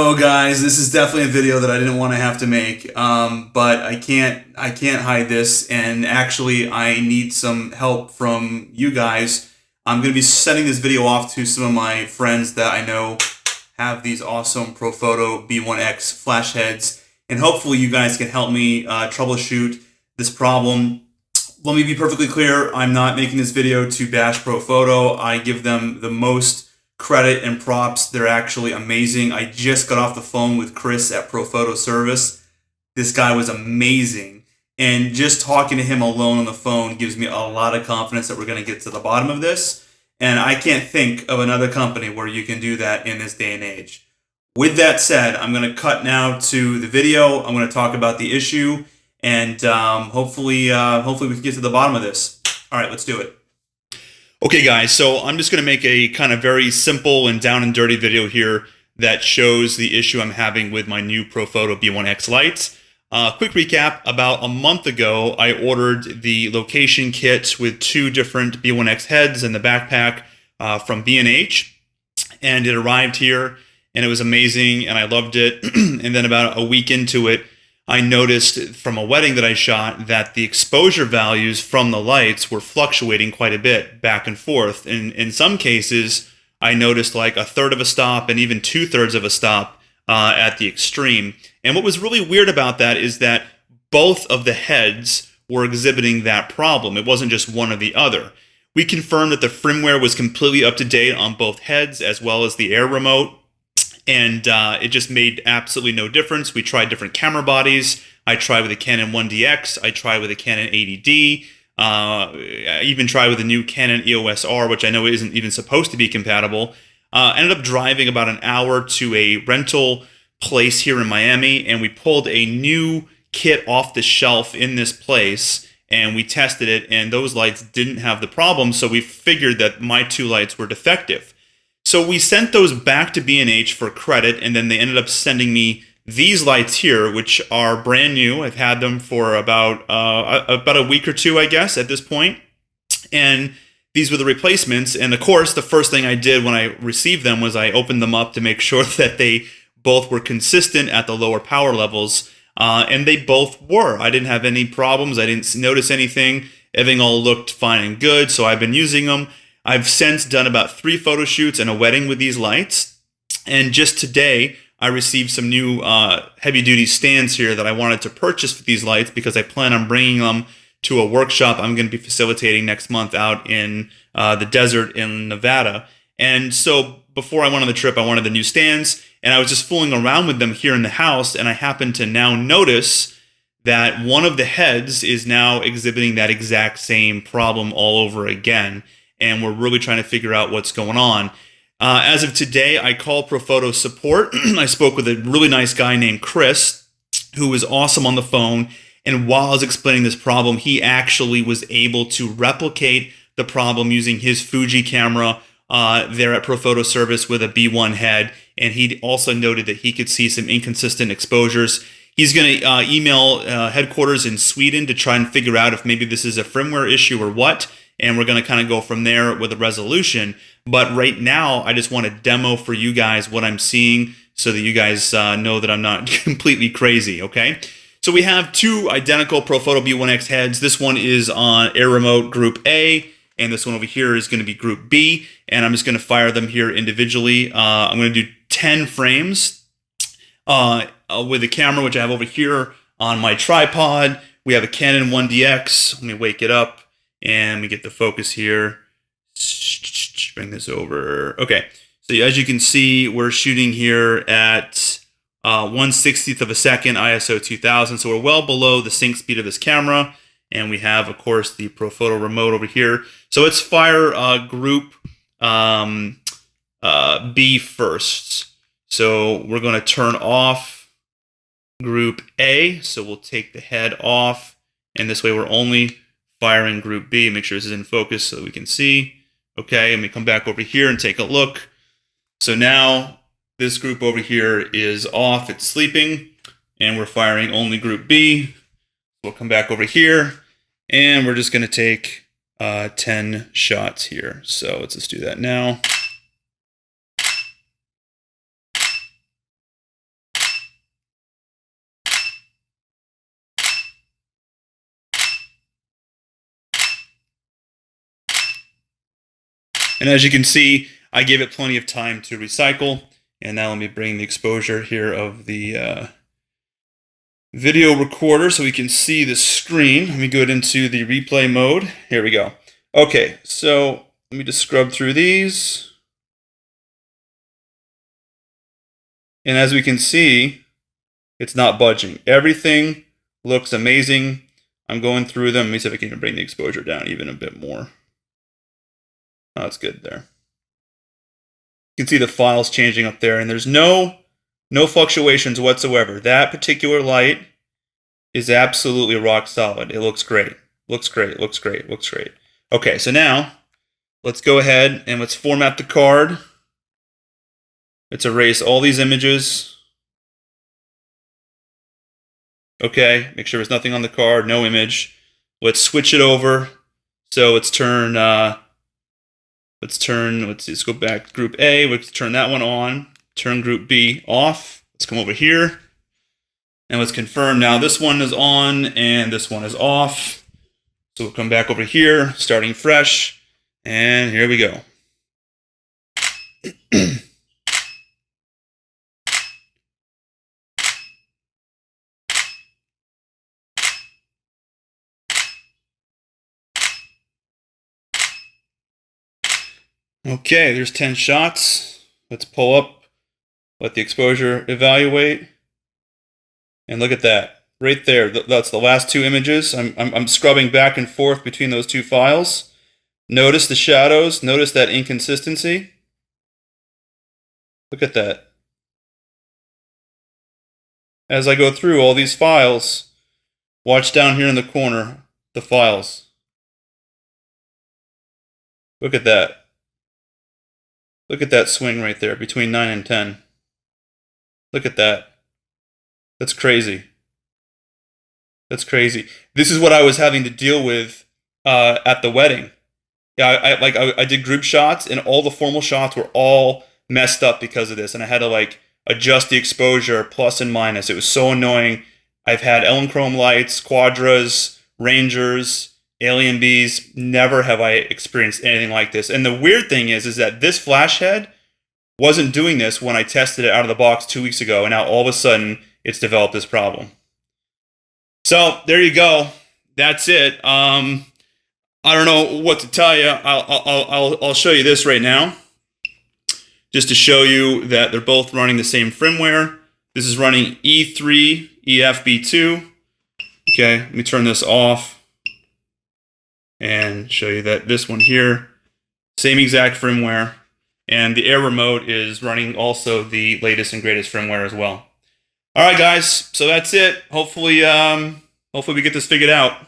So guys, this is definitely a video that I didn't want to have to make, but I can't hide this, and actually I need some help from you guys. I'm going to be sending this video off to some of my friends that I know have these awesome Profoto B1X flash heads, and hopefully you guys can help me troubleshoot this problem. Let me be perfectly clear, I'm not making this video to bash Profoto. I give them the most credit and props. They're actually amazing. I just got off the phone with Chris at Profoto Service. This guy was amazing. And just talking to him alone on the phone gives me a lot of confidence that we're going to get to the bottom of this. And I can't think of another company where you can do that in this day and age. With that said, I'm going to cut now to the video. I'm going to talk about the issue, and hopefully we can get to the bottom of this. All right, let's do it. Okay guys, so I'm just going to make a kind of very simple and down and dirty video here that shows the issue I'm having with my new Profoto B1X lights. Quick recap, about a month ago I ordered the location kit with 2 different B1X heads and the backpack from B&H, and it arrived here and it was amazing and I loved it. And then about a week into it, I noticed from a wedding that I shot that the exposure values from the lights were fluctuating quite a bit back and forth. And in some cases, I noticed like 1/3 of a stop and even 2/3 of a stop at the extreme. And what was really weird about that is that both of the heads were exhibiting that problem. It wasn't just one or the other. We confirmed that the firmware was completely up to date on both heads as well as the air remote. And it just made absolutely no difference. We tried different camera bodies. I tried with a Canon 1DX. I tried with a Canon 80D. I even tried with a new Canon EOS R, which I know isn't even supposed to be compatible. Ended up driving about an hour to a rental place here in Miami, and we pulled a new kit off the shelf in this place, and we tested it, and those lights didn't have the problem, so we figured that my 2 lights were defective. So we sent those back to B&H for credit, and then they ended up sending me these lights here, which are brand new. I've had them for about a week or 2, I guess, at this point. And these were the replacements. And of course, the first thing I did when I received them was I opened them up to make sure that they both were consistent at the lower power levels. And they both were. I didn't have any problems. I didn't notice anything. Everything all looked fine and good. So I've been using them. I've since done about 3 photo shoots and a wedding with these lights. And just today, I received some new heavy-duty stands here that I wanted to purchase for these lights because I plan on bringing them to a workshop I'm going to be facilitating next month out in the desert in Nevada. And so before I went on the trip, I wanted the new stands, and I was just fooling around with them here in the house, and I happened to now notice that one of the heads is now exhibiting that exact same problem all over again. And we're really trying to figure out what's going on. As of today, I called Profoto Support. I spoke with a really nice guy named Chris, who was awesome on the phone. And while I was explaining this problem, he actually was able to replicate the problem using his Fuji camera there at Profoto Service with a B1 head. And he also noted that he could see some inconsistent exposures. He's going to email headquarters in Sweden to try and figure out if maybe this is a firmware issue or what. And we're going to kind of go from there with a resolution. But right now, I just want to demo for you guys what I'm seeing so that you guys know that I'm not completely crazy, okay? So we have 2 identical Profoto B1X heads. This one is on Air Remote Group A, and this one over here is going to be Group B. And I'm just going to fire them here individually. I'm going to do 10 frames with the camera, which I have over here on my tripod. We have a Canon 1DX. Let me wake it up. And we get the focus here. Bring this over. Okay, so as you can see, we're shooting here at 1/60th of a second, ISO 2000. So we're well below the sync speed of this camera. And we have, of course, the Profoto remote over here. So let's fire group B first. So we're going to turn off group A. So we'll take the head off. And this way we're only firing group B. Make sure this is in focus so we can see. Okay, and we come back over here and take a look. So now this group over here is off, it's sleeping, and we're firing only group B. We'll come back over here, and we're just going to take 10 shots here. So let's just do that now. And as you can see, I gave it plenty of time to recycle. And now let me bring the exposure here of the video recorder so we can see the screen. Let me go into the replay mode. Here we go. Okay, so let me just scrub through these. And as we can see, it's not budging. Everything looks amazing. I'm going through them. Let me see if I can even bring the exposure down even a bit more. Oh, that's good there. You can see the files changing up there, and there's no fluctuations whatsoever. That particular light is absolutely rock solid. It looks great. Looks great, looks great, looks great. Okay, so now let's go ahead and let's format the card. Let's erase all these images. Okay, make sure there's nothing on the card, no image. Let's switch it over. So let's go back to group A. Let's turn that one on. Turn group B off. Let's come over here. And let's confirm now this one is on and this one is off. So we'll come back over here, starting fresh. And here we go. Okay, there's 10 shots. Let's pull up, let the exposure evaluate. And look at that, right there. That's the last two images. I'm scrubbing back and forth between those two files. Notice the shadows, notice that inconsistency. Look at that. As I go through all these files, watch down here in the corner, the files. Look at that. Look at that swing right there between 9 and 10. Look at that. That's crazy. That's crazy. This is what I was having to deal with at the wedding. Yeah, I did group shots, and all the formal shots were all messed up because of this, and I had to adjust the exposure plus and minus. It was so annoying. I've had Elinchrom lights, Quadras, Rangers, Alien Bees. Never have I experienced anything like this. And the weird thing is that this flash head wasn't doing this when I tested it out of the box 2 weeks ago, and now all of a sudden it's developed this problem. So there you go. That's it. I don't know what to tell you. I'll show you this right now, just to show you that they're both running the same firmware. This is running E3 EFB2. Okay, let me turn this off and show you that this one here, same exact firmware, and the air remote is running also the latest and greatest firmware as well. All right, guys, so that's it. Hopefully we get this figured out.